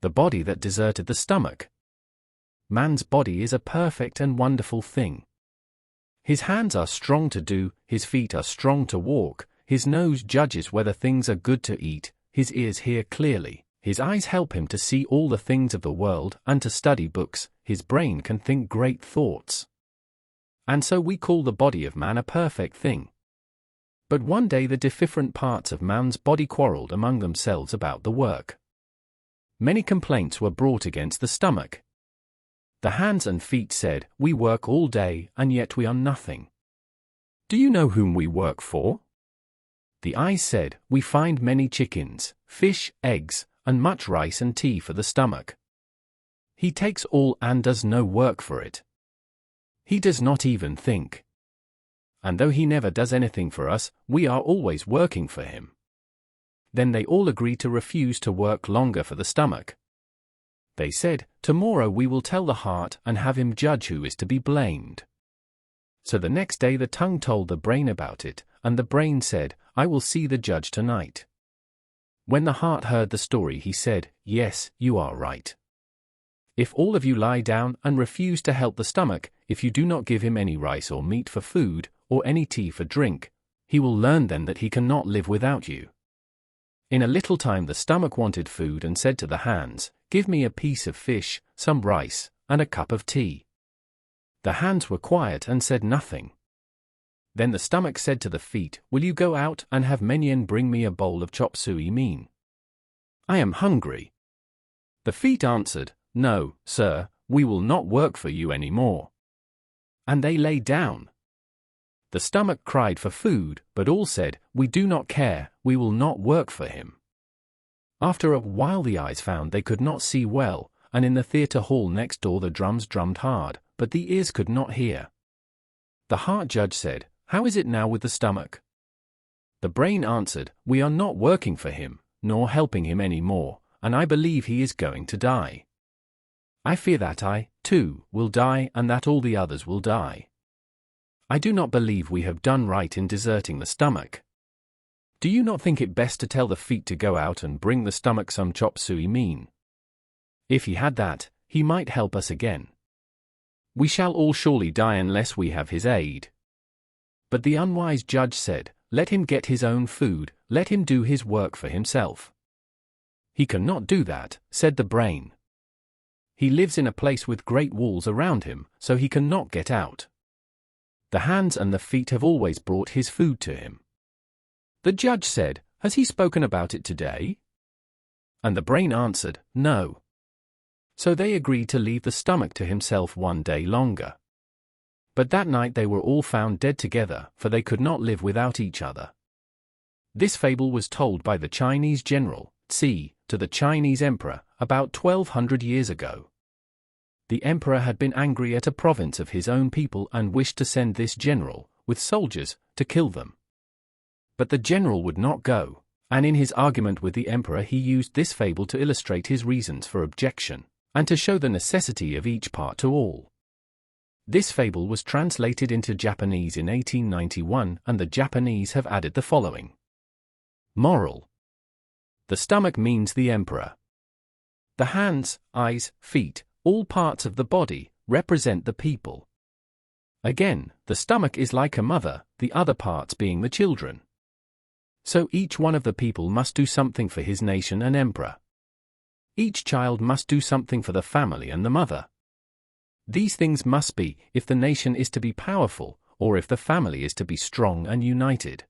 The body that deserted the stomach. Man's body is a perfect and wonderful thing. His hands are strong to do, his feet are strong to walk, his nose judges whether things are good to eat, his ears hear clearly, his eyes help him to see all the things of the world and to study books, his brain can think great thoughts. And so we call the body of man a perfect thing. But one day the different parts of man's body quarreled among themselves about the work. Many complaints were brought against the stomach. The hands and feet said, "We work all day, and yet we are nothing. Do you know whom we work for?" The eyes said, "We find many chickens, fish, eggs, and much rice and tea for the stomach. He takes all and does no work for it. He does not even think. And though he never does anything for us, we are always working for him." Then they all agreed to refuse to work longer for the stomach. They said, "Tomorrow we will tell the heart and have him judge who is to be blamed." So the next day the tongue told the brain about it, and the brain said, "I will see the judge tonight." When the heart heard the story, he said, "Yes, you are right. If all of you lie down and refuse to help the stomach, if you do not give him any rice or meat for food, or any tea for drink, he will learn then that he cannot live without you." In a little time the stomach wanted food and said to the hands, "Give me a piece of fish, some rice, and a cup of tea." The hands were quiet and said nothing. Then the stomach said to the feet, "Will you go out and have Menyen bring me a bowl of chop suey mein? I am hungry." The feet answered, "No, sir, we will not work for you any more." And they lay down. The stomach cried for food, but all said, "We do not care, we will not work for him." After a while the eyes found they could not see well, and in the theatre hall next door the drums drummed hard, but the ears could not hear. The heart judge said, "How is it now with the stomach?" The brain answered, "We are not working for him, nor helping him any more, and I believe he is going to die. I fear that I, too, will die and that all the others will die. I do not believe we have done right in deserting the stomach. Do you not think it best to tell the feet to go out and bring the stomach some chop suey mein? If he had that, he might help us again. We shall all surely die unless we have his aid." But the unwise judge said, "Let him get his own food, let him do his work for himself." "He cannot do that," said the brain. "He lives in a place with great walls around him, so he cannot get out. The hands and the feet have always brought his food to him." The judge said, "Has he spoken about it today?" And the brain answered, "No." So they agreed to leave the stomach to himself one day longer. But that night they were all found dead together, for they could not live without each other. This fable was told by the Chinese general, Tsi, to the Chinese emperor, about 1200 years ago. The emperor had been angry at a province of his own people and wished to send this general, with soldiers, to kill them. But the general would not go, and in his argument with the emperor he used this fable to illustrate his reasons for objection, and to show the necessity of each part to all. This fable was translated into Japanese in 1891, and the Japanese have added the following. Moral. The stomach means the emperor. The hands, eyes, feet, all parts of the body, represent the people. Again, the stomach is like a mother, the other parts being the children. So each one of the people must do something for his nation and emperor. Each child must do something for the family and the mother. These things must be, if the nation is to be powerful, or if the family is to be strong and united.